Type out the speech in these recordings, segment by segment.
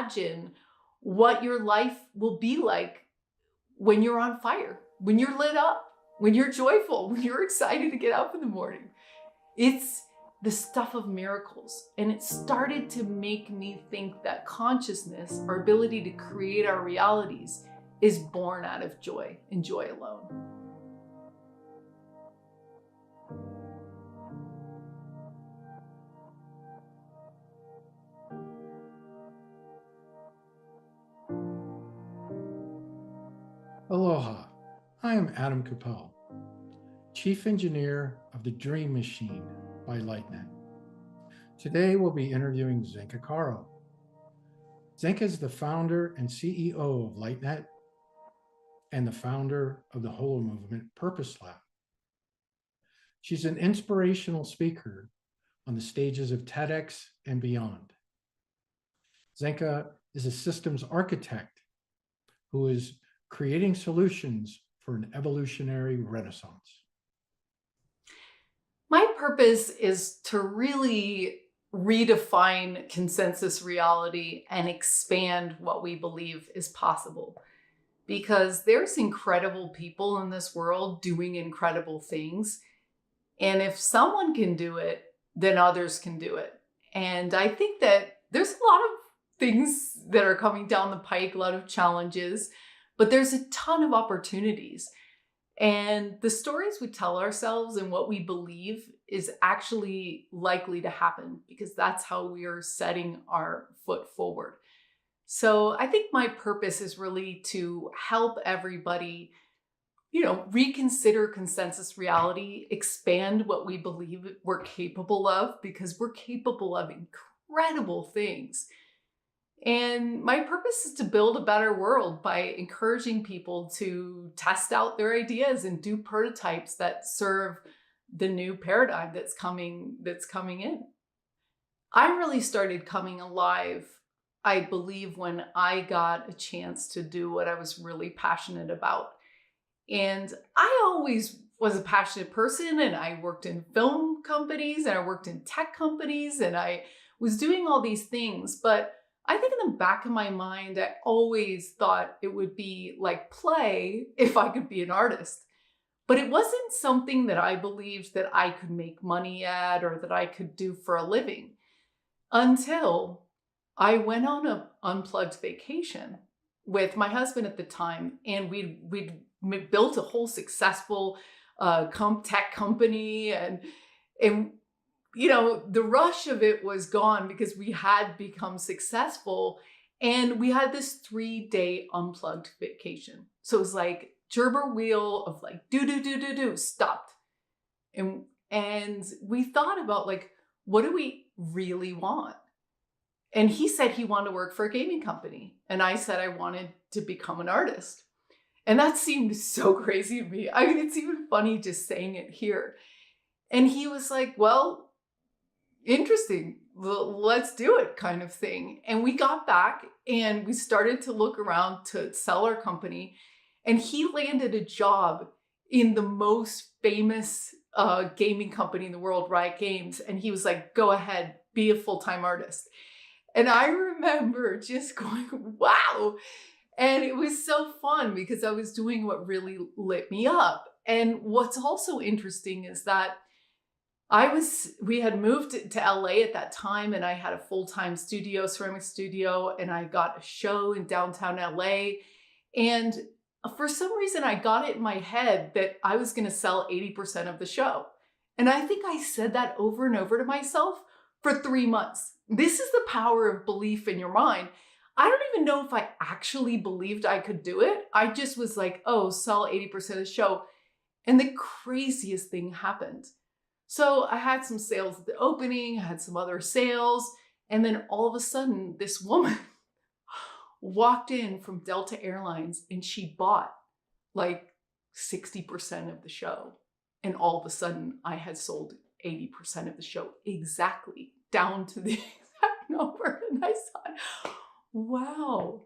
imagine what your life will be like when you're on fire, when you're lit up, when you're joyful, when you're excited to get up in the morning. It's the stuff of miracles. And it started to make me think that consciousness, our ability to create our realities, is born out of joy and joy alone. Aloha, I am Adam Capel, Chief Engineer of the Dream Machine by LightNet. Today we'll be interviewing Zenka Caro. Zenka is the founder and CEO of LightNet and the founder of the Holomovement Purpose Lab. She's an inspirational speaker on the stages of TEDx and beyond. Zenka is a systems architect who is creating solutions for an evolutionary renaissance. My purpose is to really redefine consensus reality and expand what we believe is possible. Because there's incredible people in this world doing incredible things. And if someone can do it, then others can do it. And I think that there's a lot of things that are coming down the pike, a lot of challenges, but there's a ton of opportunities. And the stories we tell ourselves and what we believe is actually likely to happen, because that's how we are setting our foot forward. So I think my purpose is really to help everybody, reconsider consensus reality, expand what we believe we're capable of, because we're capable of incredible things. And my purpose is to build a better world by encouraging people to test out their ideas and do prototypes that serve the new paradigm that's coming in. I really started coming alive, I believe, when I got a chance to do what I was really passionate about. And I always was a passionate person, and I worked in film companies and I worked in tech companies and I was doing all these things. But I think in the back of my mind, I always thought it would be like play if I could be an artist. But it wasn't something that I believed that I could make money at or that I could do for a living, until I went on an unplugged vacation with my husband at the time. And we'd built a whole successful tech company. And the rush of it was gone because we had become successful, and we had this 3-day unplugged vacation. So it was like gerber wheel of like, do, stopped. And we thought about like, what do we really want? And he said he wanted to work for a gaming company. And I said I wanted to become an artist. And that seemed so crazy to me. I mean, it's even funny just saying it here. And he was like, well, interesting, let's do it, kind of thing. And we got back and we started to look around to sell our company. And he landed a job in the most famous gaming company in the world, Riot Games. And he was like, go ahead, be a full-time artist. And I remember just going, wow. And it was so fun because I was doing what really lit me up. And what's also interesting is that we had moved to LA at that time, and I had a full-time ceramic studio, and I got a show in downtown LA. And for some reason, I got it in my head that I was going to sell 80% of the show. And I think I said that over and over to myself for 3 months. This is the power of belief in your mind. I don't even know if I actually believed I could do it. I just was like, oh, sell 80% of the show. And the craziest thing happened. So I had some sales at the opening, I had some other sales, and then all of a sudden, this woman walked in from Delta Airlines and she bought like 60% of the show. And all of a sudden, I had sold 80% of the show, exactly, down to the exact number. And I thought, wow.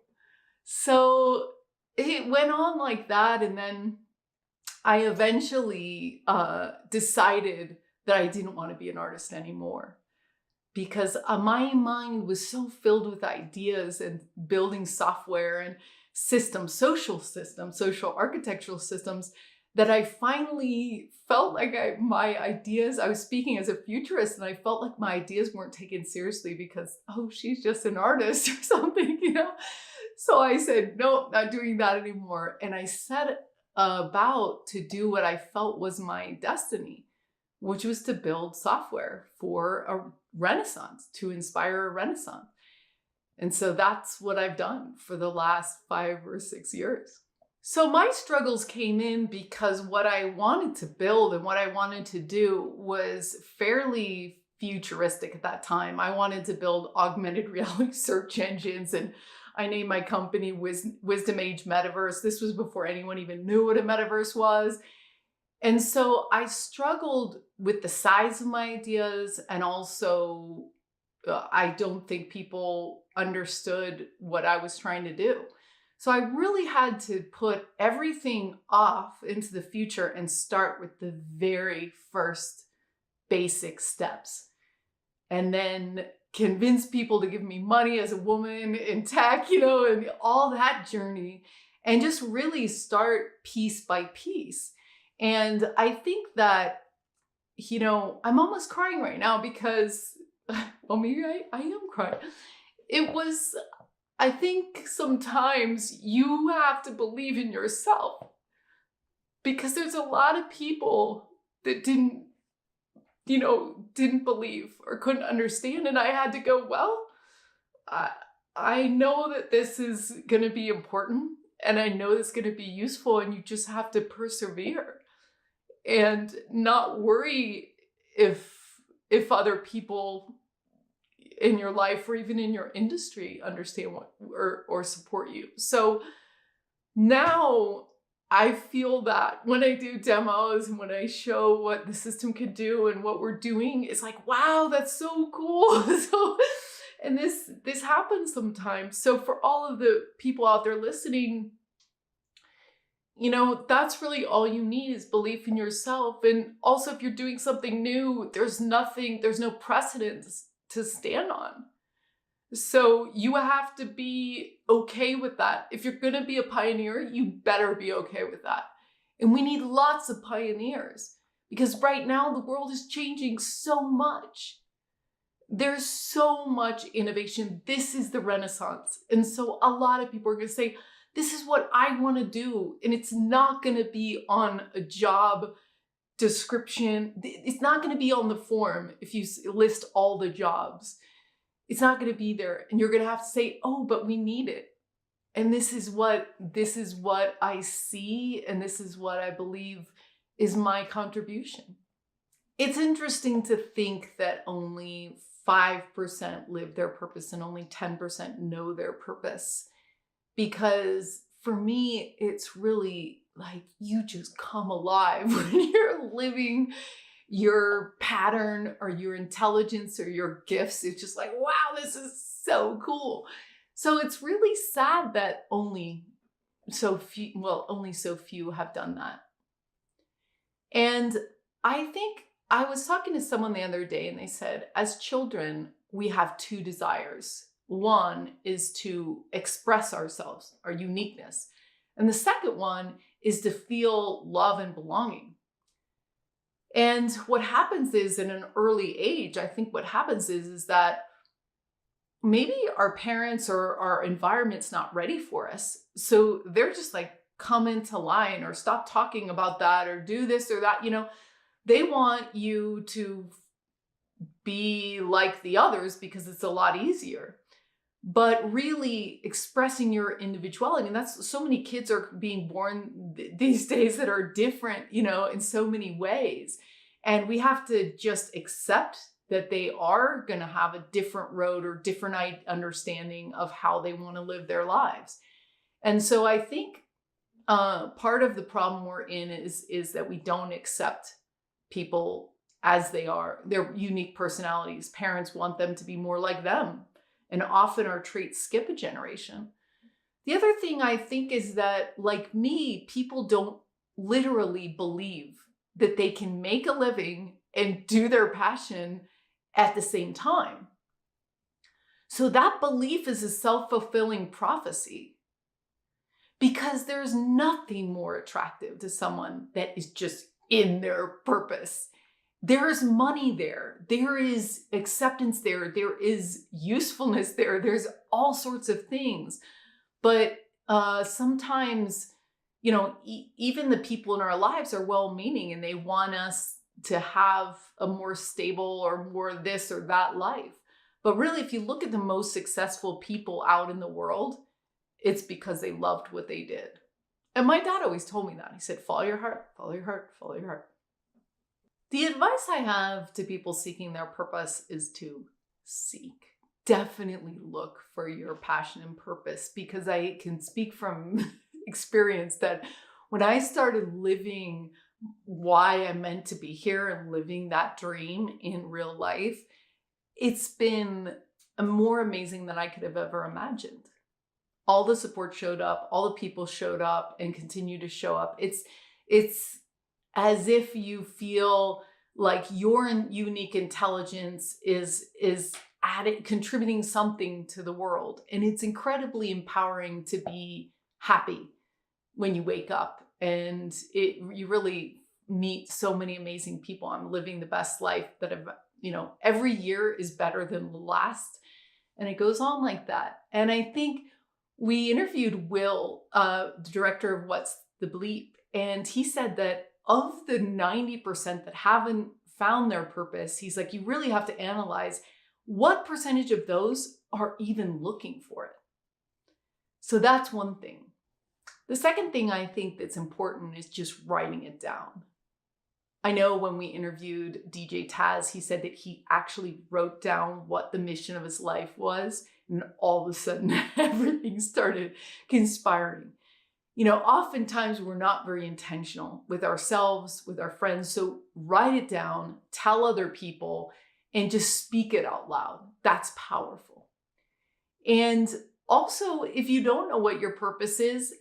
So it went on like that. And then I eventually decided that I didn't want to be an artist anymore. because my mind was so filled with ideas and building software and systems, social architectural systems, that I finally felt like my ideas, I was speaking as a futurist, and I felt like my ideas weren't taken seriously because, oh, she's just an artist or something, So I said, nope, not doing that anymore. And I set about to do what I felt was my destiny, which was to build software for a renaissance, to inspire a renaissance. And so that's what I've done for the last 5 or 6 years. So my struggles came in because what I wanted to build and what I wanted to do was fairly futuristic at that time. I wanted to build augmented reality search engines, and I named my company Wisdom Age Metaverse. This was before anyone even knew what a metaverse was. And so I struggled with the size of my ideas, and also I don't think people understood what I was trying to do. So I really had to put everything off into the future and start with the very first basic steps, and then convince people to give me money as a woman in tech, and all that journey, and just really start piece by piece. And I think that, I'm almost crying right now because, well, maybe I am crying. I think sometimes you have to believe in yourself, because there's a lot of people that didn't believe or couldn't understand. And I had to go, well, I know that this is going to be important, and I know it's going to be useful, and you just have to persevere and not worry if other people in your life or even in your industry understand what or support you. So now I feel that when I do demos and when I show what the system can do and what we're doing, it's like, wow, that's so cool. And this happens sometimes. So for all of the people out there listening, that's really all you need is belief in yourself. And also, if you're doing something new, there's no precedence to stand on. So you have to be okay with that. If you're going to be a pioneer, you better be okay with that. And we need lots of pioneers, because right now the world is changing so much. There's so much innovation. This is the Renaissance. And so a lot of people are going to say, this is what I want to do. And it's not going to be on a job description. It's not going to be on the form if you list all the jobs. It's not going to be there. And you're going to have to say, oh, but we need it. And this is what I see, and this is what I believe is my contribution. It's interesting to think that only 5% live their purpose and only 10% know their purpose. Because for me, it's really like you just come alive when you're living your pattern or your intelligence or your gifts. It's just like, wow, this is so cool. So it's really sad that only so few have done that. And I think I was talking to someone the other day, and they said, as children, we have 2 desires. One is to express ourselves, our uniqueness. And the second one is to feel love and belonging. And what happens is, in an early age, I think what happens is that maybe our parents or our environment's not ready for us. So they're just like, come into line, or stop talking about that, or do this or that. They want you to be like the others because it's a lot easier. But really expressing your individuality, and that's so many kids are being born these days that are different, in so many ways. And we have to just accept that they are going to have a different road or different understanding of how they want to live their lives. And so I think part of the problem we're in is that we don't accept people as they are, their unique personalities. Parents want them to be more like them. And often our traits skip a generation. The other thing I think is that, like me, people don't literally believe that they can make a living and do their passion at the same time. So that belief is a self-fulfilling prophecy, because there's nothing more attractive to someone that is just in their purpose. There is money there. There is acceptance there. There is usefulness there. There's all sorts of things. But sometimes, even the people in our lives are well-meaning and they want us to have a more stable or more this or that life. But really, if you look at the most successful people out in the world, it's because they loved what they did. And my dad always told me that. He said, follow your heart, follow your heart, follow your heart. The advice I have to people seeking their purpose is to seek. Definitely look for your passion and purpose, because I can speak from experience that when I started living why I'm meant to be here and living that dream in real life, it's been more amazing than I could have ever imagined. All the support showed up, all the people showed up and continue to show up. It's as if you feel like your unique intelligence is contributing something to the world. And it's incredibly empowering to be happy when you wake up, and you really meet so many amazing people. I'm living the best life that I've, every year is better than the last. And it goes on like that. And I think we interviewed Will, the director of What's the Bleep, and he said that of the 90% that haven't found their purpose, he's like, you really have to analyze what percentage of those are even looking for it. So that's one thing. The second thing I think that's important is just writing it down. I know when we interviewed DJ Taz, he said that he actually wrote down what the mission of his life was, and all of a sudden everything started conspiring. Oftentimes we're not very intentional with ourselves, with our friends. So write it down, tell other people, and just speak it out loud. That's powerful. And also, if you don't know what your purpose is,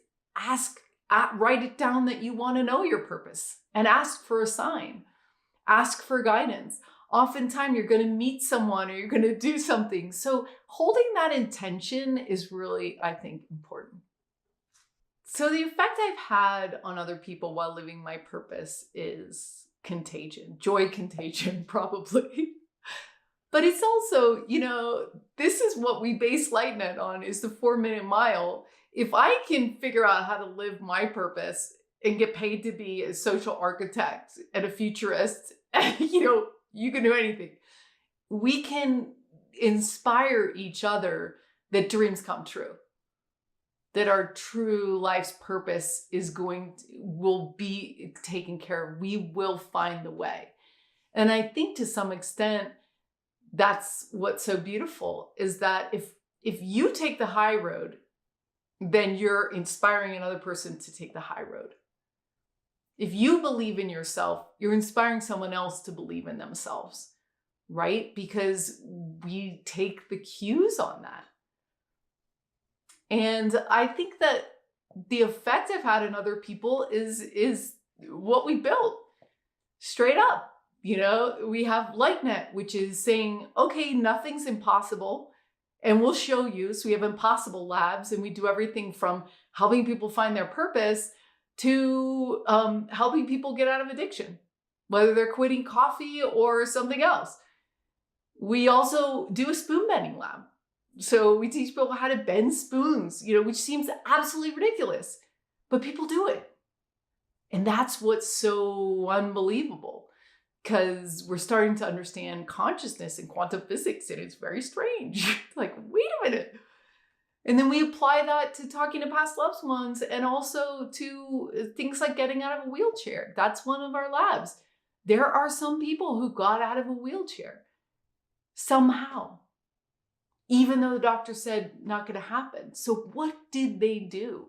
write it down that you want to know your purpose, and ask for a sign, ask for guidance. Oftentimes you're going to meet someone or you're going to do something. So holding that intention is really, I think, important. So the effect I've had on other people while living my purpose is contagion, joy contagion, probably. But it's also, this is what we base LightNet on, is the 4-minute mile. If I can figure out how to live my purpose and get paid to be a social architect and a futurist, you can do anything. We can inspire each other that dreams come true, that our true life's purpose will be taken care of. We will find the way. And I think to some extent, that's what's so beautiful, is that if you take the high road, then you're inspiring another person to take the high road. If you believe in yourself, you're inspiring someone else to believe in themselves, right? Because we take the cues on that. And I think that the effect I've had in other people is what we built. Straight up, we have LightNet, which is saying, okay, nothing's impossible, and we'll show you. So we have impossible labs, and we do everything from helping people find their purpose to helping people get out of addiction, whether they're quitting coffee or something else. We also do a spoon bending lab. So we teach people how to bend spoons, which seems absolutely ridiculous, but people do it. And that's what's so unbelievable, because we're starting to understand consciousness and quantum physics, and it's very strange. Like, wait a minute. And then we apply that to talking to past loved ones, and also to things like getting out of a wheelchair. That's one of our labs. There are some people who got out of a wheelchair somehow, even though the doctor said not going to happen. So what did they do?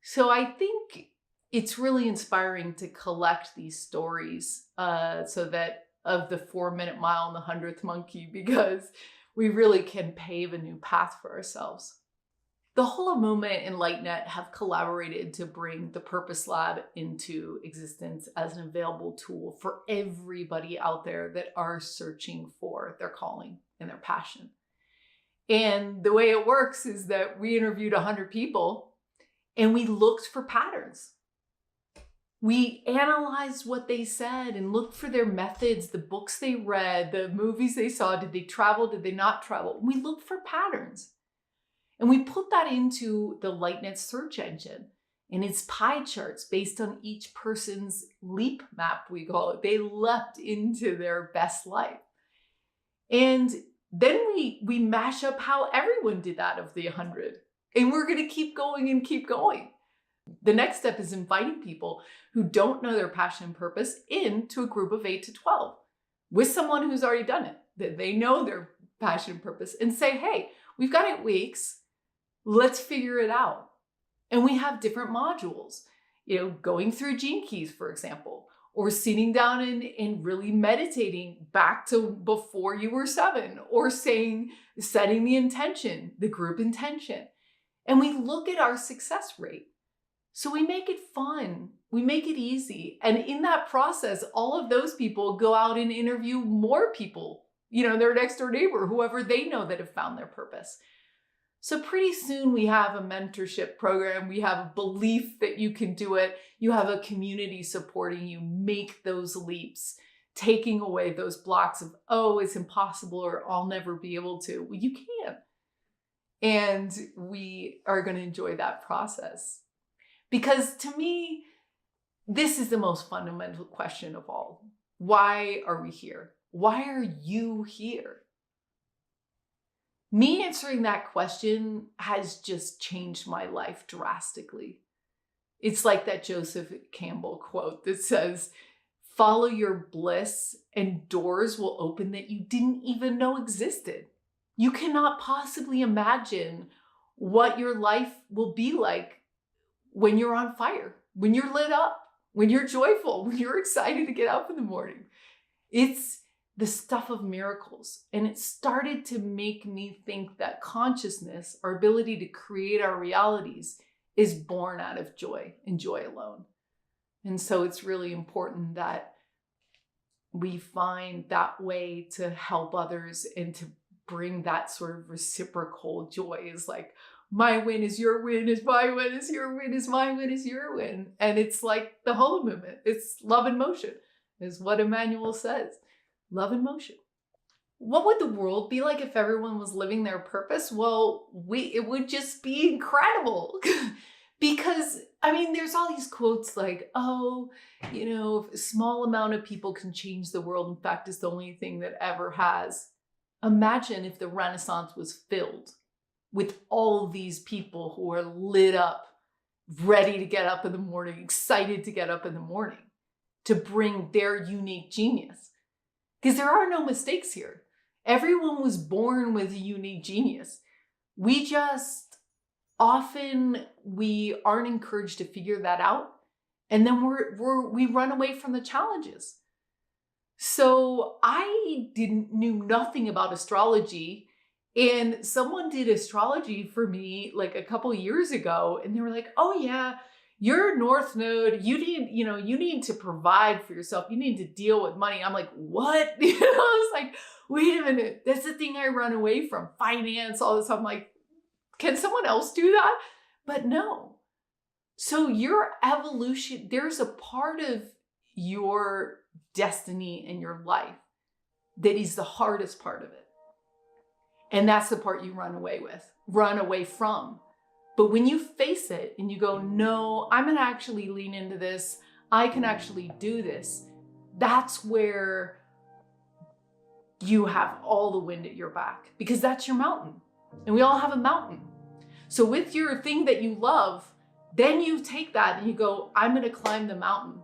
So I think it's really inspiring to collect these stories, so that of the 4-minute mile and the 100th monkey, because we really can pave a new path for ourselves. The Holomovement and LightNet have collaborated to bring the Purpose Lab into existence as an available tool for everybody out there that are searching for their calling and their passion. And the way it works is that we interviewed 100 people and we looked for patterns. We analyzed what they said and looked for their methods, the books they read, the movies they saw. Did they travel? Did they not travel? We looked for patterns. And we put that into the LightNet search engine and its pie charts based on each person's leap map, we call it. They leapt into their best life. And then we mash up how everyone did that of the 100. And we're going to keep going and keep going. The next step is inviting people who don't know their passion and purpose into a group of 8 to 12 with someone who's already done it, that they know their passion and purpose, and say, hey, we've got 8 weeks. Let's figure it out. And we have different modules, going through Gene Keys, for example, or sitting down and really meditating back to before you were 7, or setting the intention, the group intention. And we look at our success rate. So we make it fun. We make it easy. And in that process, all of those people go out and interview more people, their next door neighbor, whoever they know that have found their purpose. So pretty soon we have a mentorship program. We have a belief that you can do it. You have a community supporting you make those leaps, taking away those blocks of, oh, it's impossible or I'll never be able to. Well, you can. And we are going to enjoy that process. Because to me, this is the most fundamental question of all. Why are we here? Why are you here? Me answering that question has just changed my life drastically. It's like that Joseph Campbell quote that says, follow your bliss and doors will open that you didn't even know existed. You cannot possibly imagine what your life will be like when you're on fire, when you're lit up, when you're joyful, when you're excited to get up in the morning. It's the stuff of miracles. And it started to make me think that consciousness, our ability to create our realities, is born out of joy and joy alone. And so it's really important that we find that way to help others and to bring that sort of reciprocal joy. Is like, my win is your win, is my win, is your win, is my win, is your win. And it's like the Holomovement. It's love in motion, is what Emmanuel says. Love in motion. What would the world be like if everyone was living their purpose? Well, it would just be incredible. Because, there's all these quotes like, if a small amount of people can change the world, in fact, it's the only thing that ever has. Imagine if the Renaissance was filled with all these people who are lit up, ready to get up in the morning, excited to get up in the morning, to bring their unique genius. Because there are no mistakes here. Everyone was born with a unique genius. We just we aren't encouraged to figure that out. And then we run away from the challenges. So I knew nothing about astrology. And someone did astrology for me like a couple years ago. And they were like, oh yeah, your North Node, you need to provide for yourself. You need to deal with money. I'm like, what? I was like, wait a minute. That's the thing I run away from. Finance, all this. I'm like, can someone else do that? But no. So your evolution, there's a part of your destiny in your life that is the hardest part of it. And that's the part you run away from. But when you face it and you go, no, I'm going to actually lean into this. I can actually do this. That's where you have all the wind at your back, because that's your mountain. And we all have a mountain. So with your thing that you love, then you take that and you go, I'm going to climb the mountain.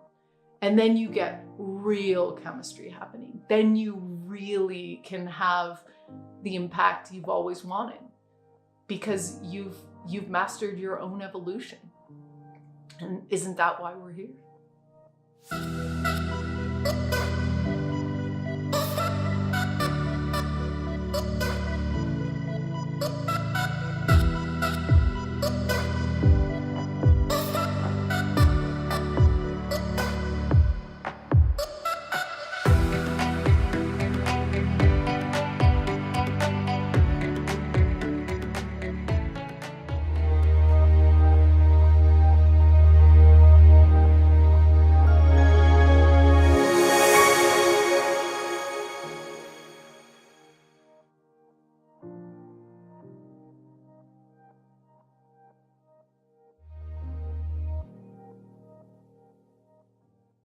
And then you get real chemistry happening. Then you really can have the impact you've always wanted, because you've mastered your own evolution. And isn't that why we're here?